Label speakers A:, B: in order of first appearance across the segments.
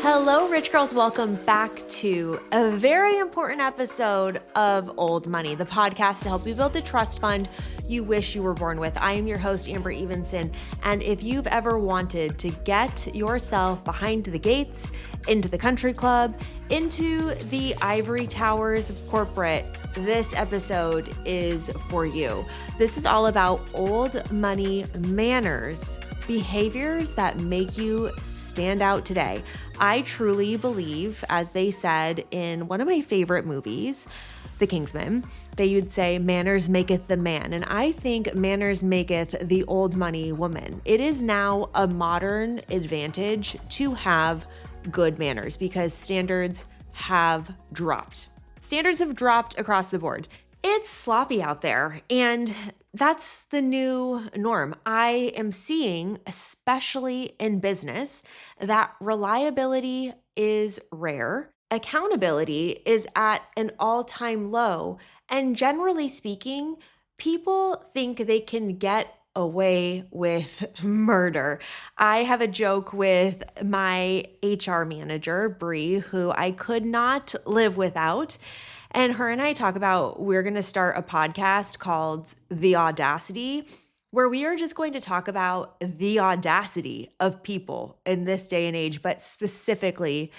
A: Hello, rich girls. Welcome back to a very important episode of Old Money, the podcast to help you build the trust fund you wish you were born with. I am your host, Amber Evenson. And if you've ever wanted to get yourself behind the gates, into the country club, into the ivory towers of corporate, this episode is for you. This is all about old money manners, behaviors that make you stand out today. I truly believe, as they said in one of my favorite movies, The Kingsman, they would say, manners maketh the man. And I think manners maketh the old money woman. It is now a modern advantage to have good manners because standards have dropped. Standards have dropped across the board. It's sloppy out there, and that's the new norm. I am seeing, especially in business, that reliability is rare, accountability is at an all-time low, and generally speaking, people think they can get away with murder. I have a joke with my HR manager, Bree, who I could not live without. And her and I talk about we're going to start a podcast called The Audacity, where we are just going to talk about the audacity of people in this day and age, but specifically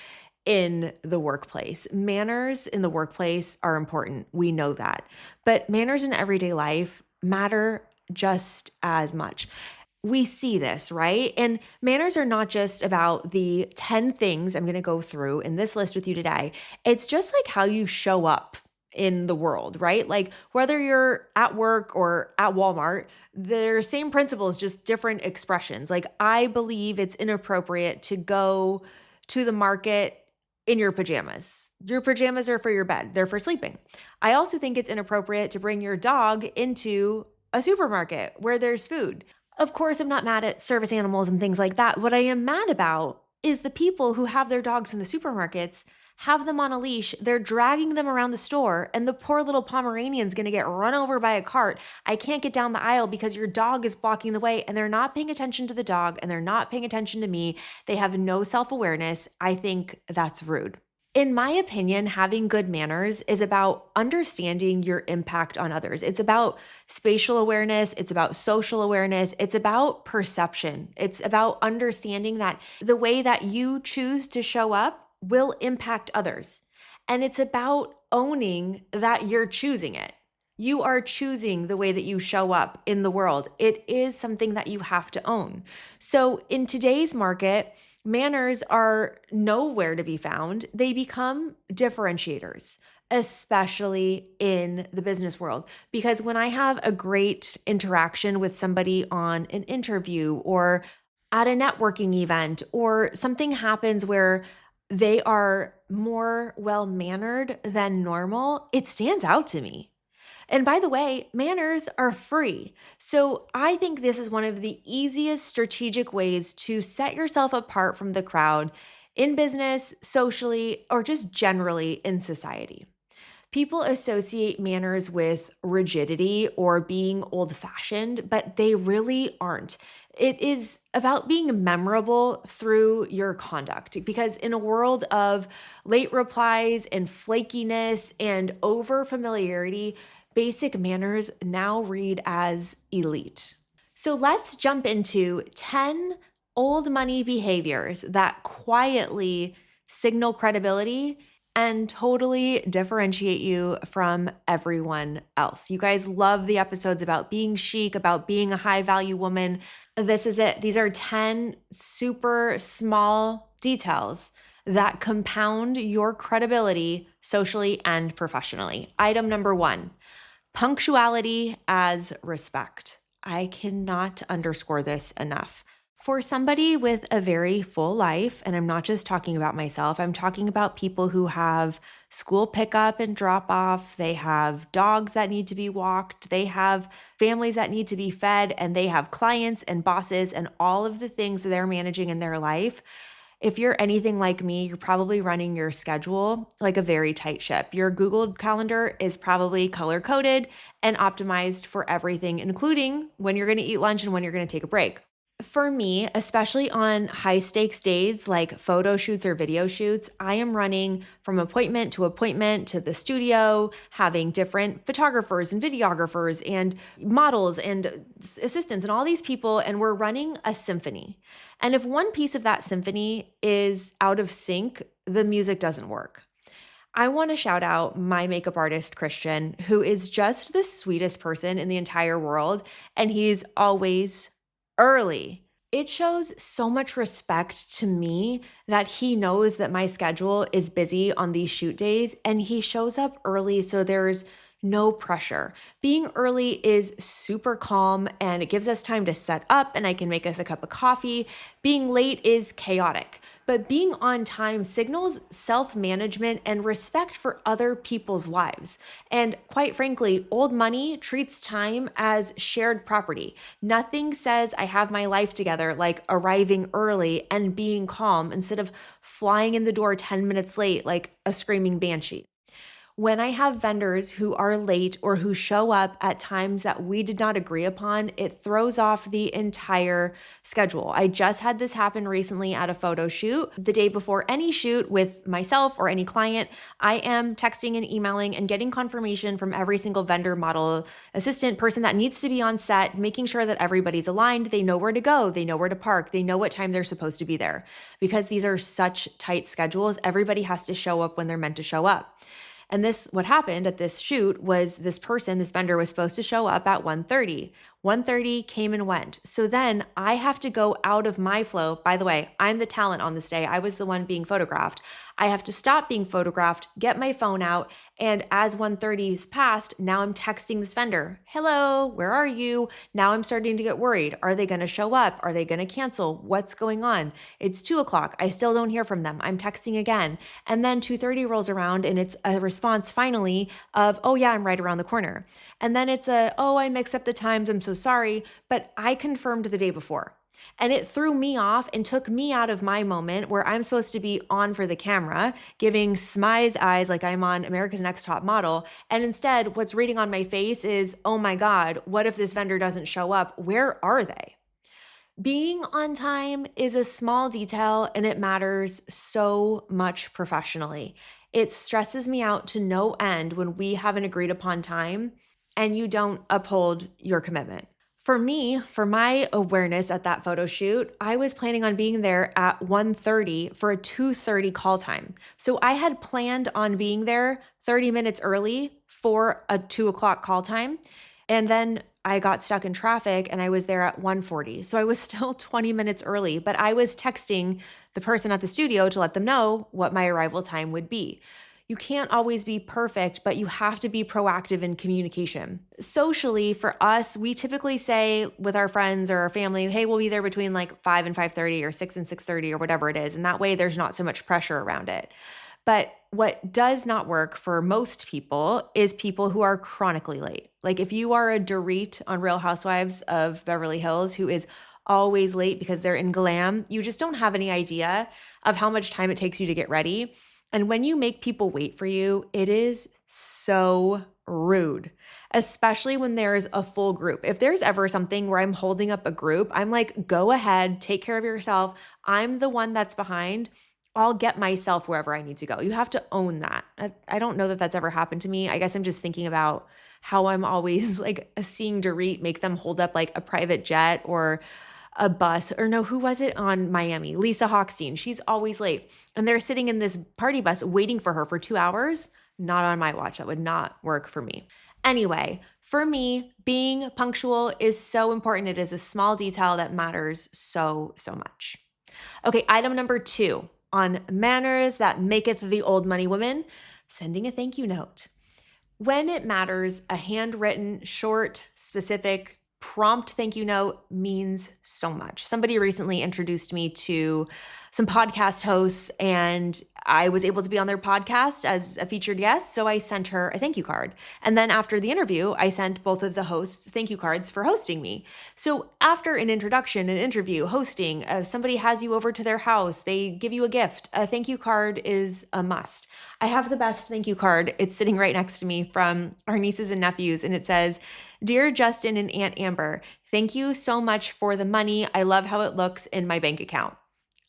A: in the workplace. Manners in the workplace are important. We know that. But manners in everyday life matter just as much. We see this, right? And manners are not just about the 10 things I'm going to go through in this list with you today. It's just like how you show up in the world, right? Like whether you're at work or at Walmart, they're same principles, just different expressions. Like I believe it's inappropriate to go to the market in your pajamas. Your pajamas are for your bed. They're for sleeping. I also think it's inappropriate to bring your dog into a supermarket where there's food. Of course, I'm not mad at service animals and things like that. What I am mad about is the people who have their dogs in the supermarkets, have them on a leash, they're dragging them around the store, and the poor little Pomeranian's gonna get run over by a cart. I can't get down the aisle because your dog is blocking the way, and they're not paying attention to the dog, and they're not paying attention to me. They have no self-awareness. I think that's rude. In my opinion, having good manners is about understanding your impact on others. It's about spatial awareness. It's about social awareness. It's about perception. It's about understanding that the way that you choose to show up will impact others. And it's about owning that you're choosing it. You are choosing the way that you show up in the world. It is something that you have to own. So in today's market, manners are nowhere to be found. They become differentiators, especially in the business world. Because when I have a great interaction with somebody on an interview or at a networking event, or something happens where they are more well-mannered than normal, it stands out to me. And by the way, manners are free. So I think this is one of the easiest strategic ways to set yourself apart from the crowd in business, socially, or just generally in society. People associate manners with rigidity or being old-fashioned, but they really aren't. It is about being memorable through your conduct, because in a world of late replies and flakiness and over-familiarity, basic manners now read as elite. So let's jump into 10 old money behaviors that quietly signal credibility and totally differentiate you from everyone else. You guys love the episodes about being chic, about being a high value woman. This is it. These are 10 super small details that compound your credibility socially and professionally. Item number 1. Punctuality as respect. I cannot underscore this enough. For somebody with a very full life, and I'm not just talking about myself, I'm talking about people who have school pickup and drop off, they have dogs that need to be walked, they have families that need to be fed, and they have clients and bosses and all of the things that they're managing in their life. If you're anything like me, you're probably running your schedule like a very tight ship. Your Google Calendar is probably color-coded and optimized for everything, including when you're going to eat lunch and when you're going to take a break. For me, especially on high stakes days like photo shoots or video shoots, I am running from appointment to the studio, having different photographers and videographers and models and assistants and all these people, and we're running a symphony. And if one piece of that symphony is out of sync, the music doesn't work. I want to shout out my makeup artist, Christian, who is just the sweetest person in the entire world, and he's always early. It shows so much respect to me that he knows that my schedule is busy on these shoot days, and he shows up early so there's no pressure. Being early is super calm and it gives us time to set up and I can make us a cup of coffee. Being late is chaotic, but being on time signals self-management and respect for other people's lives. And quite frankly, old money treats time as shared property. Nothing says I have my life together like arriving early and being calm instead of flying in the door 10 minutes late like a screaming banshee. When I have vendors who are late or who show up at times that we did not agree upon, it throws off the entire schedule. I just had this happen recently at a photo shoot. The day before any shoot with myself or any client, I am texting and emailing and getting confirmation from every single vendor, model, assistant, person that needs to be on set, making sure that everybody's aligned. They know where to go. They know where to park. They know what time they're supposed to be there. Because these are such tight schedules, everybody has to show up when they're meant to show up. And what happened at this shoot was this vendor was supposed to show up at 1:30. 1:30 came and went. So then I have to go out of my flow. By the way, I'm the talent on this day. I was the one being photographed. I have to stop being photographed, get my phone out, and as 1:30 is passed, now I'm texting this vendor. Hello, where are you? Now I'm starting to get worried. Are they going to show up? Are they going to cancel? What's going on? It's 2:00. I still don't hear from them. I'm texting again. And then 2:30 rolls around and it's a response finally of, oh yeah, I'm right around the corner. And then it's I mixed up the times. I'm so sorry, but I confirmed the day before. And it threw me off and took me out of my moment where I'm supposed to be on for the camera, giving Smy's eyes like I'm on America's Next Top Model. And instead, what's reading on my face is, oh my God, what if this vendor doesn't show up? Where are they? Being on time is a small detail and it matters so much professionally. It stresses me out to no end when we have an agreed upon time and you don't uphold your commitment. For me, for my awareness at that photo shoot, I was planning on being there at 1:30 for a 2:30 call time. So I had planned on being there 30 minutes early for a 2:00 call time. And then I got stuck in traffic and I was there at 1:40. So I was still 20 minutes early, but I was texting the person at the studio to let them know what my arrival time would be. You can't always be perfect, but you have to be proactive in communication. Socially, for us, we typically say with our friends or our family, hey, we'll be there between like 5 and 5:30 or 6 and 6:30 or whatever it is. And that way there's not so much pressure around it. But what does not work for most people is people who are chronically late. Like if you are a Dorit on Real Housewives of Beverly Hills who is always late because they're in glam, you just don't have any idea of how much time it takes you to get ready. And when you make people wait for you, it is so rude, especially when there's a full group. If there's ever something where I'm holding up a group, I'm like, go ahead, take care of yourself. I'm the one that's behind. I'll get myself wherever I need to go. You have to own that. I don't know that that's ever happened to me. I guess I'm just thinking about how I'm always like seeing Dorit make them hold up like a private jet or a bus, or no, who was it on Miami? Lisa Hochstein. She's always late. And they're sitting in this party bus waiting for her for 2 hours. Not on my watch. That would not work for me. Anyway, for me, being punctual is so important. It is a small detail that matters so, so much. Okay, item number 2 on manners that maketh the old money woman, sending a thank you note. When it matters, a handwritten, short, specific, prompt thank you note means so much. Somebody recently introduced me to some podcast hosts and I was able to be on their podcast as a featured guest. So I sent her a thank you card. And then after the interview, I sent both of the hosts thank you cards for hosting me. So after an introduction, an interview, hosting, somebody has you over to their house, they give you a gift. A thank you card is a must. I have the best thank you card. It's sitting right next to me from our nieces and nephews. And it says, Dear Justin and Aunt Amber, thank you so much for the money. I love how it looks in my bank account.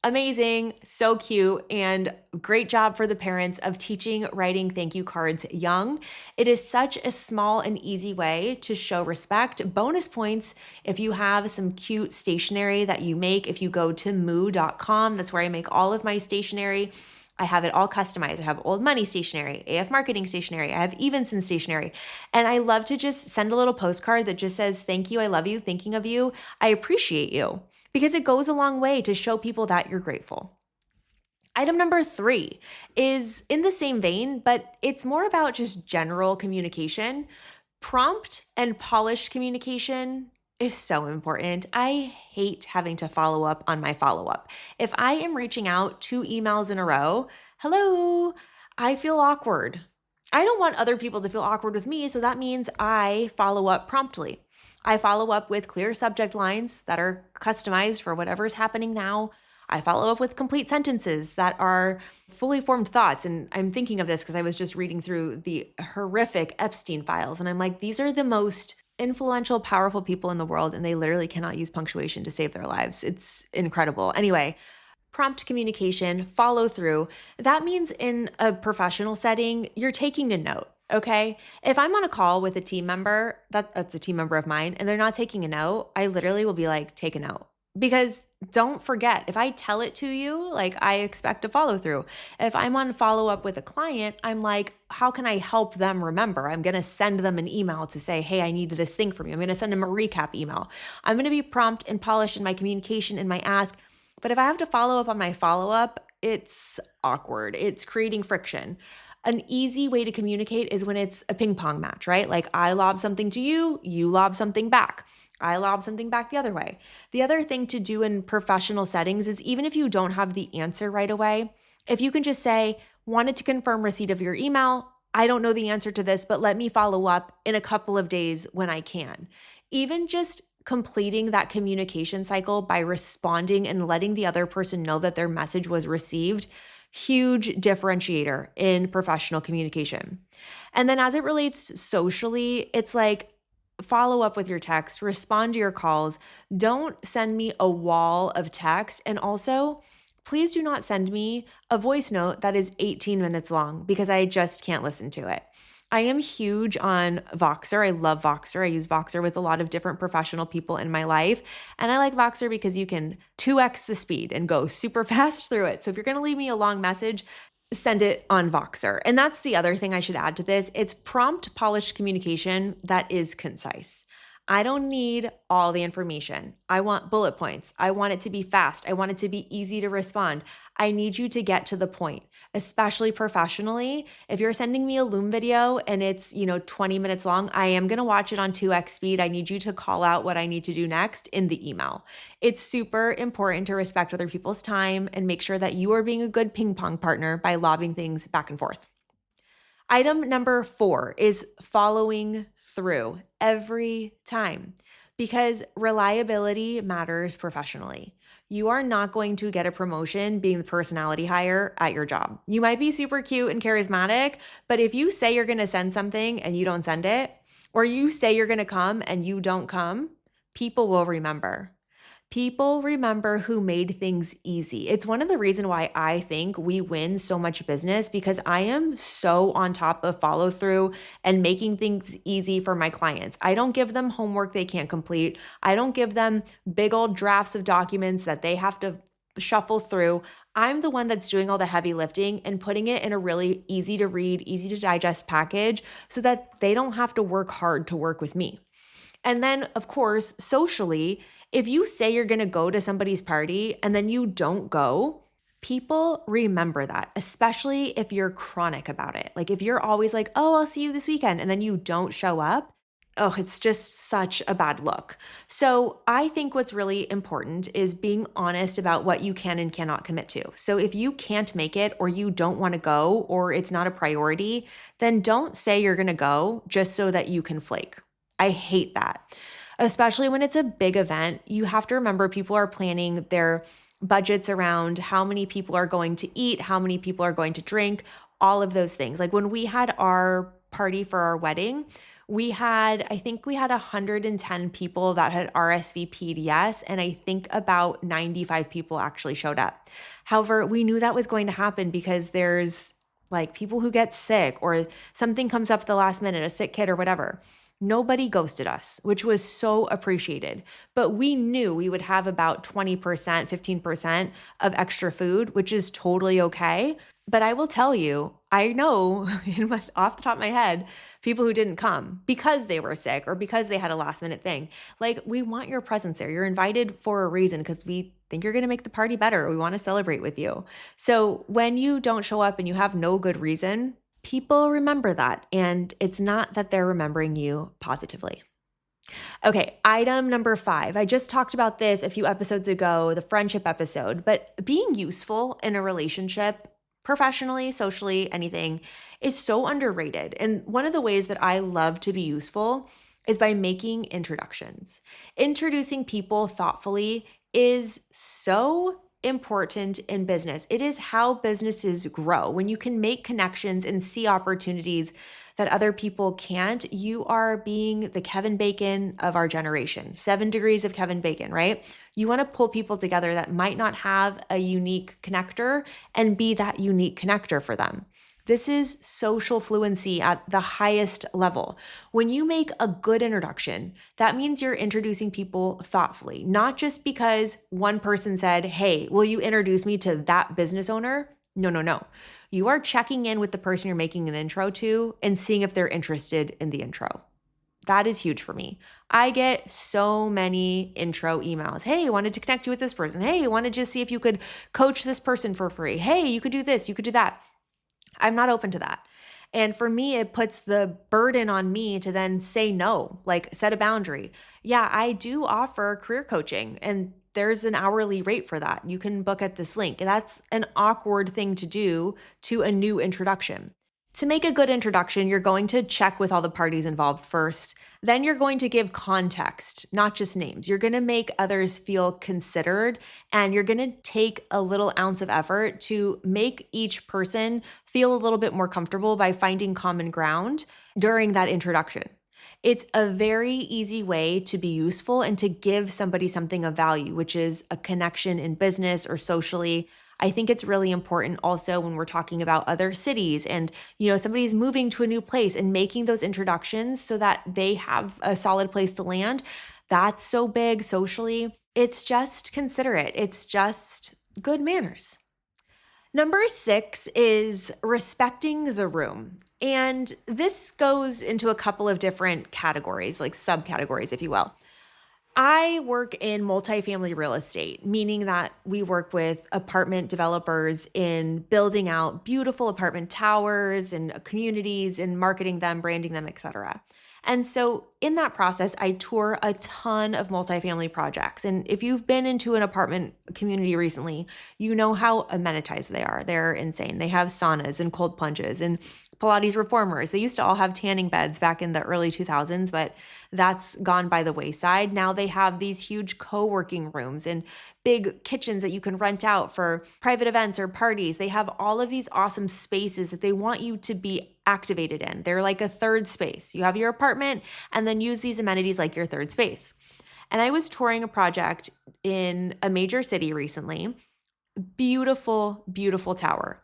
A: Amazing, so cute, and great job for the parents of teaching writing thank you cards young. It is such a small and easy way to show respect. Bonus points if you have some cute stationery that you make. If you go to moo.com, that's where I make all of my stationery. I have it all customized. I have old money stationery, AF marketing stationery, I have Evenson stationery. And I love to just send a little postcard that just says, thank you, I love you, thinking of you, I appreciate you, because it goes a long way to show people that you're grateful. Item number 3 is in the same vein, but it's more about just general communication. Prompt and polished communication is so important. I hate having to follow up on my follow up. If I am reaching out 2 emails in a row, hello, I feel awkward. I don't want other people to feel awkward with me, so that means I follow up promptly. I follow up with clear subject lines that are customized for whatever's happening now. I follow up with complete sentences that are fully formed thoughts. And I'm thinking of this because I was just reading through the horrific Epstein files. And I'm like, these are the most influential, powerful people in the world, and they literally cannot use punctuation to save their lives. It's incredible. Anyway, prompt communication, follow through. That means in a professional setting, you're taking a note. Okay. If I'm on a call with a team member, that's a team member of mine, and they're not taking a note, I literally will be like, take a note. Because don't forget, if I tell it to you, like I expect a follow through. If I'm on follow up with a client, I'm like, how can I help them remember? I'm going to send them an email to say, hey, I need this thing from you. I'm going to send them a recap email. I'm going to be prompt and polished in my communication, in my ask. But if I have to follow up on my follow up, it's awkward. It's creating friction. An easy way to communicate is when it's a ping pong match, right? Like I lob something to you, you lob something back. I lob something back the other way. The other thing to do in professional settings is even if you don't have the answer right away, if you can just say, wanted to confirm receipt of your email, I don't know the answer to this, but let me follow up in a couple of days when I can. Even just completing that communication cycle by responding and letting the other person know that their message was received, huge differentiator in professional communication. And then as it relates socially, it's like follow up with your text, respond to your calls. Don't send me a wall of text. And also, please do not send me a voice note that is 18 minutes long because I just can't listen to it. I am huge on Voxer. I love Voxer. I use Voxer with a lot of different professional people in my life. And I like Voxer because you can 2x the speed and go super fast through it. So if you're going to leave me a long message, send it on Voxer. And that's the other thing I should add to this. It's prompt, polished communication that is concise. I don't need all the information. I want bullet points. I want it to be fast. I want it to be easy to respond. I need you to get to the point, especially professionally. If you're sending me a Loom video and it's, 20 minutes long, I am going to watch it on 2x speed. I need you to call out what I need to do next in the email. It's super important to respect other people's time and make sure that you are being a good ping pong partner by lobbing things back and forth. Item number 4 is following through every time because reliability matters professionally. You are not going to get a promotion being the personality hire at your job. You might be super cute and charismatic, but if you say you're going to send something and you don't send it, or you say you're going to come and you don't come, people will remember. People remember who made things easy. It's one of the reasons why I think we win so much business because I am so on top of follow through and making things easy for my clients. I don't give them homework they can't complete. I don't give them big old drafts of documents that they have to shuffle through. I'm the one that's doing all the heavy lifting and putting it in a really easy to read, easy to digest package so that they don't have to work hard to work with me. And then, of course, socially, if you say you're going to go to somebody's party and then you don't go, people remember that, especially if you're chronic about it. Like if you're always like, oh, I'll see you this weekend, and then you don't show up, oh, it's just such a bad look. So I think what's really important is being honest about what you can and cannot commit to. So if you can't make it or you don't want to go or it's not a priority, then don't say you're going to go just so that you can flake. I hate that. Especially when it's a big event, you have to remember people are planning their budgets around how many people are going to eat, how many people are going to drink, all of those things. Like when we had our party for our wedding, I think we had 110 people that had RSVP'd yes, and I think about 95 people actually showed up. However, we knew that was going to happen because there's like people who get sick or something comes up at the last minute, a sick kid or whatever. Nobody ghosted us, which was so appreciated. But we knew we would have about 20%, 15% of extra food, which is totally okay. But I will tell you, I know off the top of my head, people who didn't come because they were sick or because they had a last minute thing. Like, we want your presence there. You're invited for a reason because we think you're going to make the party better. We want to celebrate with you. So when you don't show up and you have no good reason, people remember that. And it's not that they're remembering you positively. Okay, item number 5. I just talked about this a few episodes ago, the friendship episode, but being useful in a relationship, professionally, socially, anything, is so underrated. And one of the ways that I love to be useful is by making introductions. Introducing people thoughtfully is so important in business. It is how businesses grow. When you can make connections and see opportunities that other people can't, you are being the Kevin Bacon of our generation. 7 degrees of Kevin Bacon, right? You want to pull people together that might not have a unique connector and be that unique connector for them. This is social fluency at the highest level. When you make a good introduction, that means you're introducing people thoughtfully, not just because one person said, "Hey, will you introduce me to that business owner?" No. You are checking in with the person you're making an intro to and seeing if they're interested in the intro. That is huge for me. I get so many intro emails. "Hey, I wanted to connect you with this person. Hey, I wanted to see if you could coach this person for free. Hey, you could do this, you could do that." I'm not open to that. And for me, it puts the burden on me to then say no, like set a boundary. Yeah, I do offer career coaching and there's an hourly rate for that. You can book at this link. And that's an awkward thing to do to a new introduction. To make a good introduction, you're going to check with all the parties involved first. Then you're going to give context, not just names. You're going to make others feel considered, and you're going to take a little ounce of effort to make each person feel a little bit more comfortable by finding common ground during that introduction. It's a very easy way to be useful and to give somebody something of value, which is a connection in business or socially. I think it's really important also when we're talking about other cities and, somebody's moving to a new place and making those introductions so that they have a solid place to land. That's so big socially. It's just considerate. It's just good manners. Number 6 is respecting the room. And this goes into a couple of different categories, like subcategories, if you will. I work in multifamily real estate, meaning that we work with apartment developers in building out beautiful apartment towers and communities and marketing them, branding them, etc. And so in that process, I tour a ton of multifamily projects. And if you've been into an apartment community recently, you know how amenitized they are. They're insane. They have saunas and cold plunges and Pilates reformers. They used to all have tanning beds back in the early 2000s, but that's gone by the wayside. Now they have these huge co-working rooms and big kitchens that you can rent out for private events or parties. They have all of these awesome spaces that they want you to be activated in. They're like a third space. You have your apartment and then use these amenities like your third space. And I was touring a project in a major city recently. Beautiful, beautiful tower.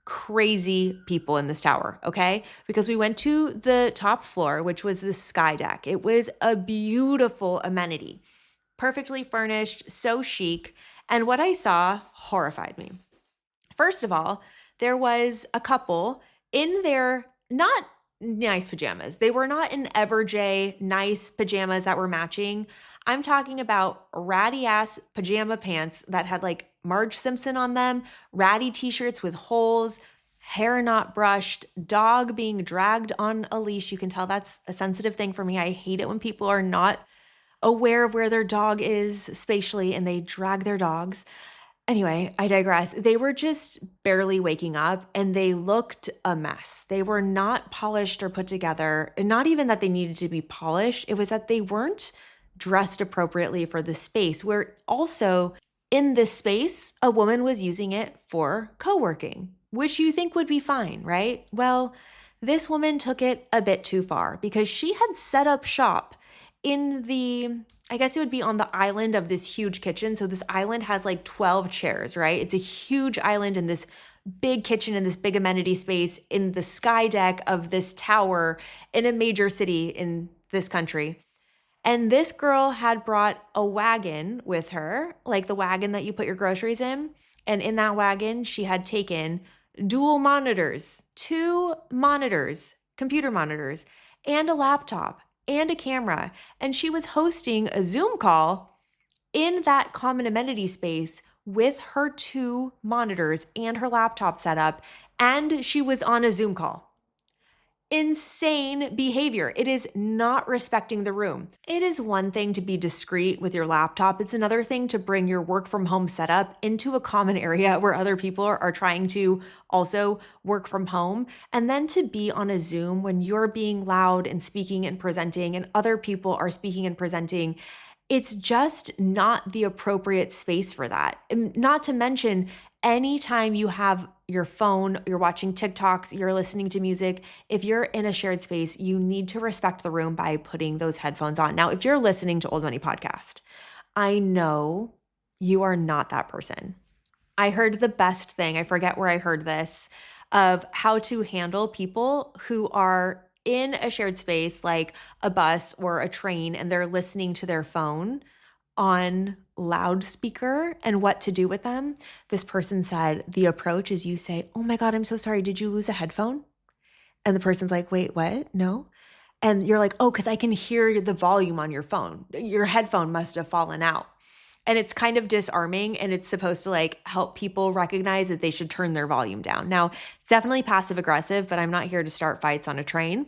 A: Crazy people in this tower, okay? Because we went to the top floor, which was the sky deck. It was a beautiful amenity, perfectly furnished, so chic. And what I saw horrified me. First of all, there was a couple in their not nice pajamas. They were not in Everjay nice pajamas that were matching. I'm talking about ratty ass pajama pants that had like Marge Simpson on them, ratty t-shirts with holes, hair not brushed, dog being dragged on a leash. You can tell that's a sensitive thing for me. I hate it when people are not aware of where their dog is spatially and they drag their dogs. Anyway, I digress. They were just barely waking up and they looked a mess. They were not polished or put together. And not even that they needed to be polished. It was that they weren't dressed appropriately for the space, where also in this space, a woman was using it for co-working, which you think would be fine, right? Well, This woman took it a bit too far because she had set up shop in I guess it would be on the island of this huge kitchen. So this island has like 12 chairs, right? It's a huge island in this big kitchen in this big amenity space in the sky deck of this tower in a major city in this country. And this girl had brought a wagon with her, like the wagon that you put your groceries in. And in that wagon, she had taken dual monitors, two monitors, computer monitors, and a laptop and a camera. And she was hosting a Zoom call in that common amenity space with her two monitors and her laptop set up. And she was on a Zoom call. Insane behavior. It is not respecting the room. It is one thing to be discreet with your laptop. It's another thing to bring your work from home setup into a common area where other people are trying to also work from home. And then to be on a Zoom when you're being loud and speaking and presenting and other people are speaking and presenting. It's just not the appropriate space for that. And not to mention, anytime you have your phone, you're watching TikToks, you're listening to music, if you're in a shared space, you need to respect the room by putting those headphones on. Now, if you're listening to Old Money Podcast, I know you are not that person. I heard the best thing, I forget where I heard this, of how to handle people who are in a shared space like a bus or a train and they're listening to their phone on loudspeaker and what to do with them. This person said, the approach is you say, "Oh my God, I'm so sorry. Did you lose a headphone?" And the person's like, "Wait, what? No." And you're like, "Oh, because I can hear the volume on your phone. Your headphone must have fallen out." And it's kind of disarming, and it's supposed to like help people recognize that they should turn their volume down. Now, it's definitely passive aggressive, but I'm not here to start fights on a train.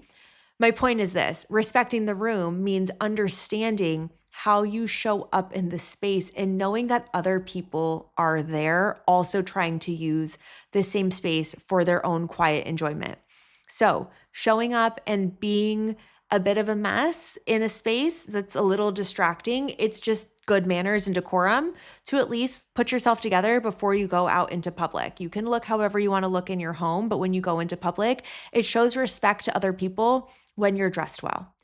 A: My point is this: respecting the room means understanding how you show up in the space and knowing that other people are there also trying to use the same space for their own quiet enjoyment. So showing up and being a bit of a mess in a space that's a little distracting, it's just good manners and decorum to at least put yourself together before you go out into public. You can look however you want to look in your home, but when you go into public, it shows respect to other people when you're dressed well.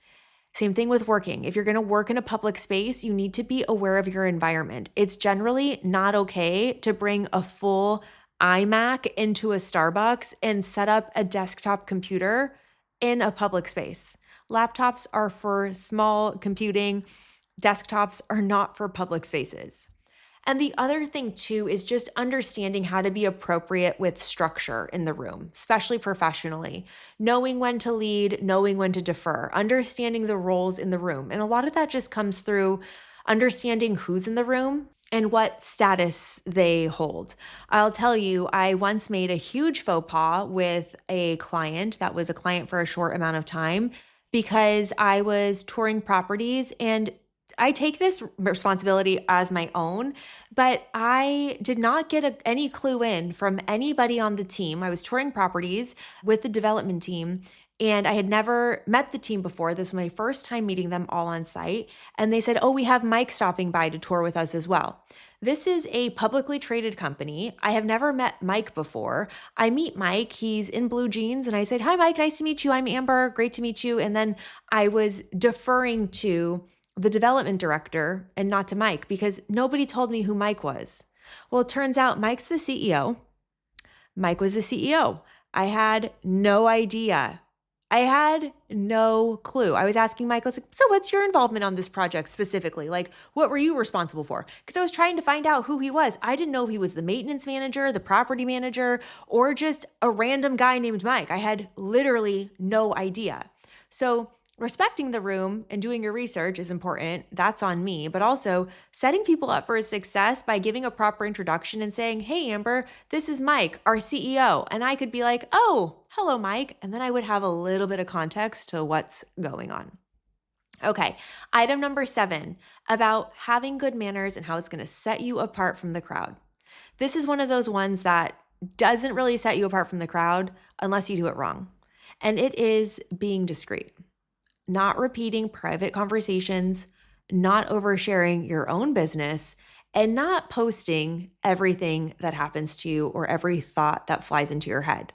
A: Same thing with working. If you're going to work in a public space, you need to be aware of your environment. It's generally not okay to bring a full iMac into a Starbucks and set up a desktop computer in a public space. Laptops are for small computing. Desktops are not for public spaces. And the other thing too is just understanding how to be appropriate with structure in the room, especially professionally, knowing when to lead, knowing when to defer, understanding the roles in the room. And a lot of that just comes through understanding who's in the room and what status they hold. I'll tell you, I once made a huge faux pas with a client that was a client for a short amount of time because I was touring properties, and I take this responsibility as my own, but I did not get any clue in from anybody on the team. I was touring properties with the development team, and I had never met the team before. This was my first time meeting them all on site. And they said, "Oh, we have Mike stopping by to tour with us as well." This is a publicly traded company. I have never met Mike before. I meet Mike, he's in blue jeans, and I said, "Hi, Mike, nice to meet you. I'm Amber, great to meet you." And then I was deferring to the development director and not to Mike because nobody told me who Mike was. Well, it turns out Mike's the CEO. Mike was the CEO. I had no idea. I had no clue. I was asking Mike, I was like, "So what's your involvement on this project specifically? Like, what were you responsible for?" Because I was trying to find out who he was. I didn't know if he was the maintenance manager, the property manager, or just a random guy named Mike. I had literally no idea. So respecting the room and doing your research is important. That's on me. But also setting people up for success by giving a proper introduction and saying, "Hey, Amber, this is Mike, our CEO." And I could be like, "Oh, hello, Mike." And then I would have a little bit of context to what's going on. Okay, item number 7 about having good manners and how it's going to set you apart from the crowd. This is one of those ones that doesn't really set you apart from the crowd unless you do it wrong. And it is being discreet. Not repeating private conversations, not oversharing your own business, and not posting everything that happens to you or every thought that flies into your head.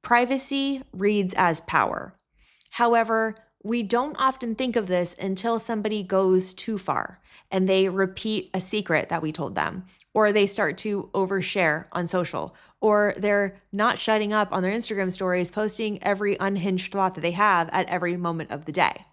A: Privacy reads as power. However, we don't often think of this until somebody goes too far and they repeat a secret that we told them, or they start to overshare on social, or they're not shutting up on their Instagram stories, posting every unhinged thought that they have at every moment of the day.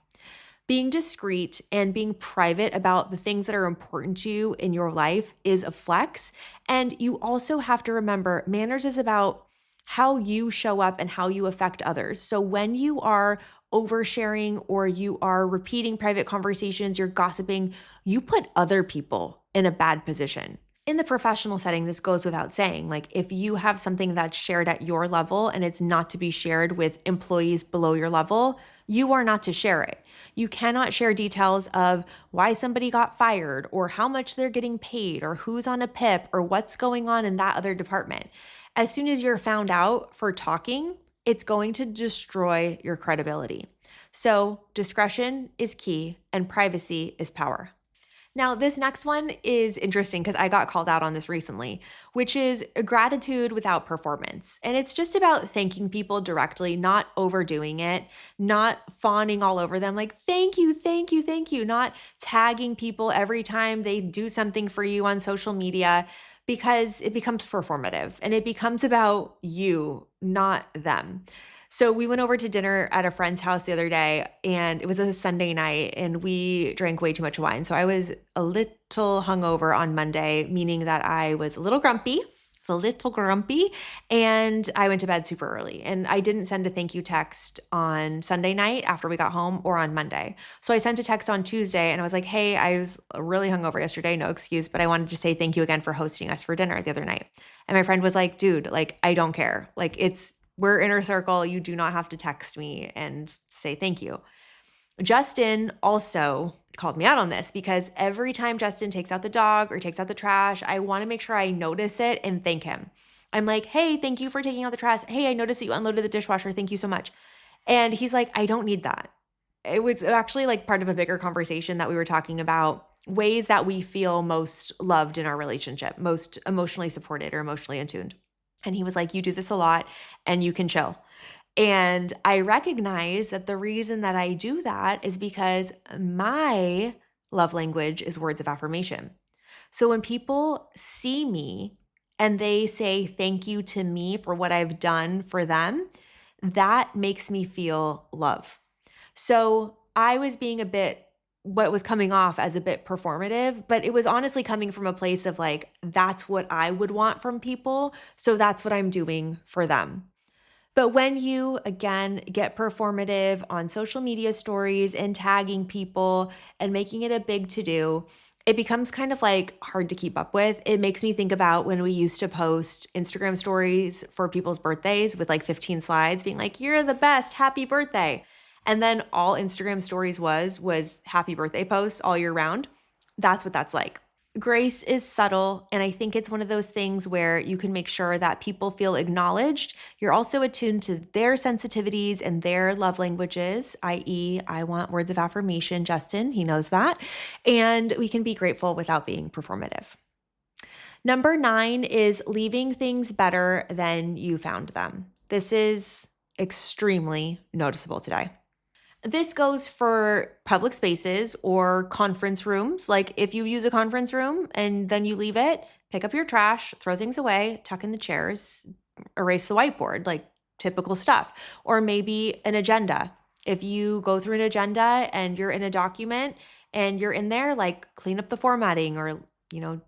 A: Being discreet and being private about the things that are important to you in your life is a flex. And you also have to remember manners is about how you show up and how you affect others. So when you are oversharing or you are repeating private conversations, you're gossiping, you put other people in a bad position. In the professional setting, this goes without saying. Like if you have something that's shared at your level and it's not to be shared with employees below your level, you are not to share it. You cannot share details of why somebody got fired or how much they're getting paid or who's on a PIP or what's going on in that other department. As soon as you're found out for talking, it's going to destroy your credibility. So discretion is key and privacy is power. Now, this next one is interesting because I got called out on this recently, which is gratitude without performance. And it's just about thanking people directly, not overdoing it, not fawning all over them like, thank you, thank you, thank you, not tagging people every time they do something for you on social media, because it becomes performative and it becomes about you, not them. So we went over to dinner at a friend's house the other day, and it was a Sunday night, and we drank way too much wine. So I was a little hungover on Monday, meaning that I was a little grumpy. And I went to bed super early. And I didn't send a thank you text on Sunday night after we got home or on Monday. So I sent a text on Tuesday and I was like, hey, I was really hungover yesterday, no excuse, but I wanted to say thank you again for hosting us for dinner the other night. And my friend was like, dude, like, I don't care. Like, we're inner circle. You do not have to text me and say thank you. Justin also called me out on this because every time Justin takes out the dog or takes out the trash, I want to make sure I notice it and thank him. I'm like, hey, thank you for taking out the trash. Hey, I noticed that you unloaded the dishwasher. Thank you so much. And he's like, I don't need that. It was actually like part of a bigger conversation that we were talking about ways that we feel most loved in our relationship, most emotionally supported or emotionally attuned. And he was like, you do this a lot and you can chill. And I recognize that the reason that I do that is because my love language is words of affirmation. So when people see me and they say thank you to me for what I've done for them, that makes me feel love. So I was being what was coming off as a bit performative, but it was honestly coming from a place of like, that's what I would want from people. So that's what I'm doing for them. But when you, again, get performative on social media stories and tagging people and making it a big to-do, it becomes kind of like hard to keep up with. It makes me think about when we used to post Instagram stories for people's birthdays with like 15 slides being like, you're the best, happy birthday. And then all Instagram stories was happy birthday posts all year round. That's what that's like. Grace is subtle, and I think it's one of those things where you can make sure that people feel acknowledged. You're also attuned to their sensitivities and their love languages, i.e., I want words of affirmation, Justin, he knows that. And we can be grateful without being performative. Number 9 is leaving things better than you found them. This is extremely noticeable today. This goes for public spaces or conference rooms. Like if you use a conference room and then you leave it, pick up your trash, throw things away, tuck in the chairs, erase the whiteboard, like typical stuff. Or maybe an agenda. If you go through an agenda and you're in a document and you're in there, like clean up the formatting or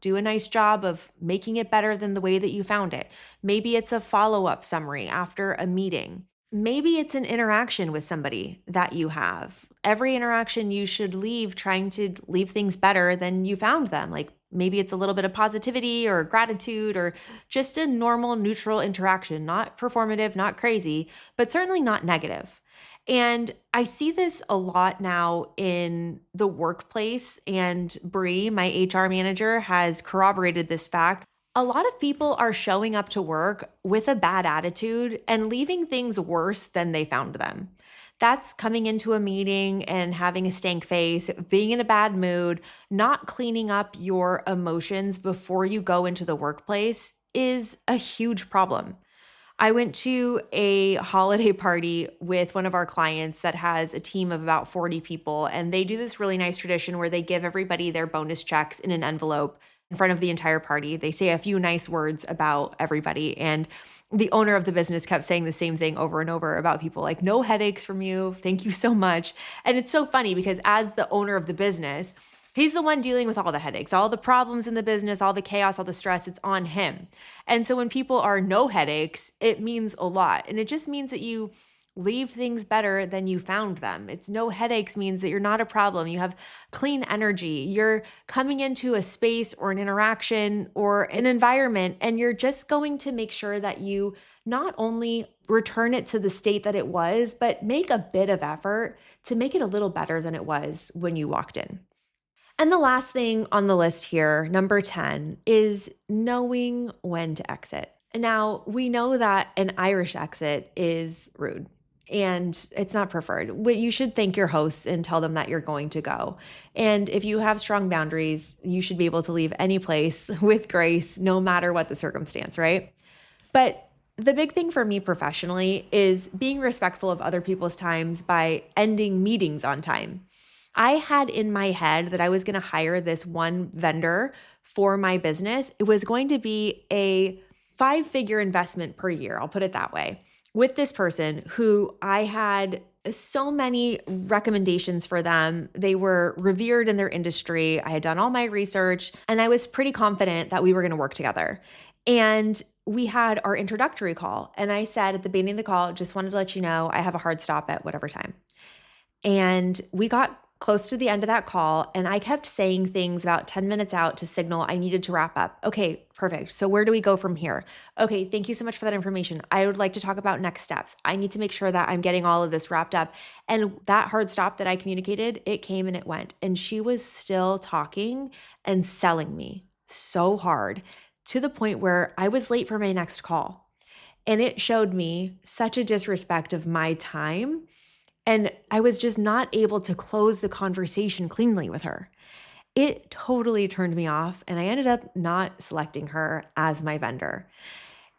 A: do a nice job of making it better than the way that you found it. Maybe it's a follow-up summary after a meeting. Maybe it's an interaction with somebody that you have. Every interaction you should leave trying to leave things better than you found them. Like maybe it's a little bit of positivity or gratitude or just a normal neutral interaction, not performative, not crazy, but certainly not negative. And I see this a lot now in the workplace, and Bree, my HR manager, has corroborated this fact. A lot of people are showing up to work with a bad attitude and leaving things worse than they found them. That's coming into a meeting and having a stank face, being in a bad mood, not cleaning up your emotions before you go into the workplace is a huge problem. I went to a holiday party with one of our clients that has a team of about 40 people, and they do this really nice tradition where they give everybody their bonus checks in an envelope in front of the entire party. They say a few nice words about everybody, and the owner of the business kept saying the same thing over and over about people, like, no headaches from you. Thank you so much. And it's so funny because as the owner of the business, he's the one dealing with all the headaches, all the problems in the business, all the chaos, all the stress. It's on him. And so when people are no headaches, it means a lot. And it just means that you leave things better than you found them. It's no headaches means that you're not a problem. You have clean energy. You're coming into a space or an interaction or an environment, and you're just going to make sure that you not only return it to the state that it was, but make a bit of effort to make it a little better than it was when you walked in. And the last thing on the list here, number 10, is knowing when to exit. Now, we know that an Irish exit is rude and it's not preferred. You should thank your hosts and tell them that you're going to go. And if you have strong boundaries, you should be able to leave any place with grace, no matter what the circumstance, right? But the big thing for me professionally is being respectful of other people's times by ending meetings on time. I had in my head that I was going to hire this one vendor for my business. It was going to be a 5-figure investment per year, I'll put it that way, with this person who I had so many recommendations for them. They were revered in their industry. I had done all my research, and I was pretty confident that we were going to work together. And we had our introductory call, and I said at the beginning of the call, just wanted to let you know I have a hard stop at whatever time. And we got close to the end of that call, and I kept saying things about 10 minutes out to signal I needed to wrap up. Okay, perfect. So where do we go from here? Okay, thank you so much for that information. I would like to talk about next steps. I need to make sure that I'm getting all of this wrapped up. And that hard stop that I communicated, it came and it went. And she was still talking and selling me so hard to the point where I was late for my next call. And it showed me such a disrespect of my time. And I was just not able to close the conversation cleanly with her. It totally turned me off, and I ended up not selecting her as my vendor.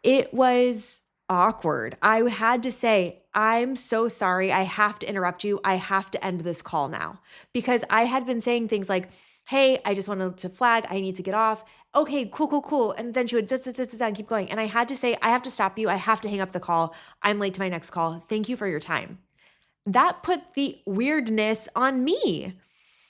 A: It was awkward. I had to say, I'm so sorry. I have to interrupt you. I have to end this call now, because I had been saying things like, hey, I just wanted to flag, I need to get off. Okay, cool. And then she would and keep going. And I had to say, I have to stop you. I have to hang up the call. I'm late to my next call. Thank you for your time. That put the weirdness on me.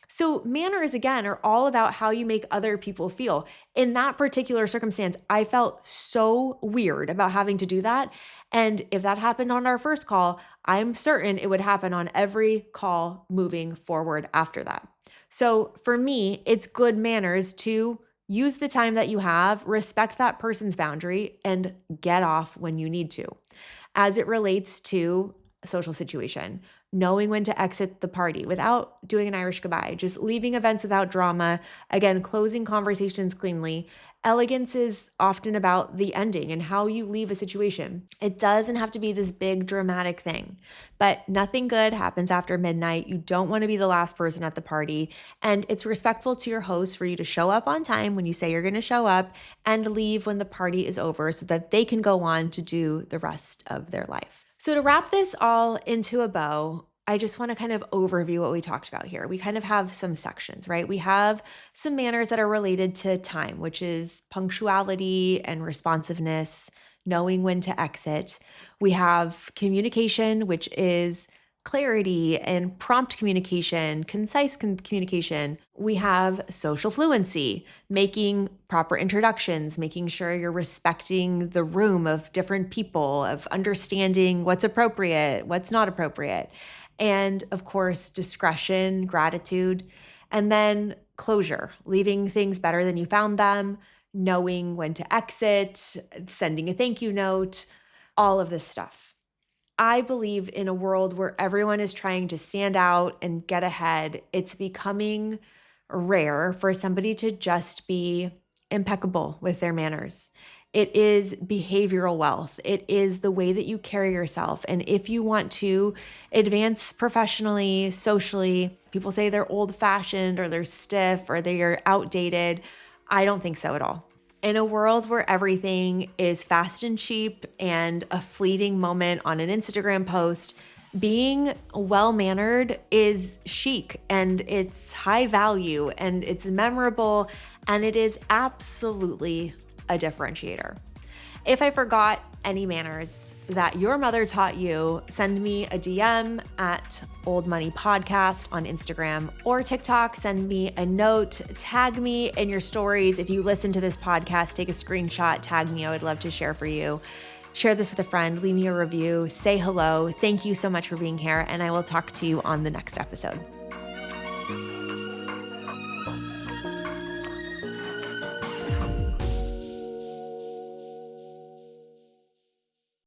A: So manners, again, are all about how you make other people feel. In that particular circumstance, I felt so weird about having to do that. And if that happened on our first call, I'm certain it would happen on every call moving forward after that. So for me, it's good manners to use the time that you have, respect that person's boundary, and get off when you need to. As it relates to a social situation, knowing when to exit the party without doing an Irish goodbye, just leaving events without drama, again, closing conversations cleanly. Elegance is often about the ending and how you leave a situation. It doesn't have to be this big dramatic thing, but nothing good happens after midnight. You don't want to be the last person at the party, and it's respectful to your host for you to show up on time when you say you're going to show up and leave when the party is over so that they can go on to do the rest of their life. So to wrap this all into a bow, I just want to kind of overview what we talked about here. We kind of have some sections, right? We have some manners that are related to time, which is punctuality and responsiveness, knowing when to exit. We have communication, which is clarity and prompt communication, concise communication. We have social fluency, making proper introductions, making sure you're respecting the room of different people, of understanding what's appropriate, what's not appropriate. And of course, discretion, gratitude, and then closure, leaving things better than you found them, knowing when to exit, sending a thank you note, all of this stuff. I believe in a world where everyone is trying to stand out and get ahead, it's becoming rare for somebody to just be impeccable with their manners. It is behavioral wealth. It is the way that you carry yourself. And if you want to advance professionally, socially, people say they're old-fashioned or they're stiff or they're outdated. I don't think so at all. In a world where everything is fast and cheap and a fleeting moment on an Instagram post, being well-mannered is chic and it's high value and it's memorable and it is absolutely a differentiator. If I forgot any manners that your mother taught you, send me a DM at Old Money Podcast on Instagram or TikTok. Send me a note, tag me in your stories. If you listen to this podcast, take a screenshot, tag me. I would love to share for you. Share this with a friend, leave me a review, say hello. Thank you so much for being here, and I will talk to you on the next episode.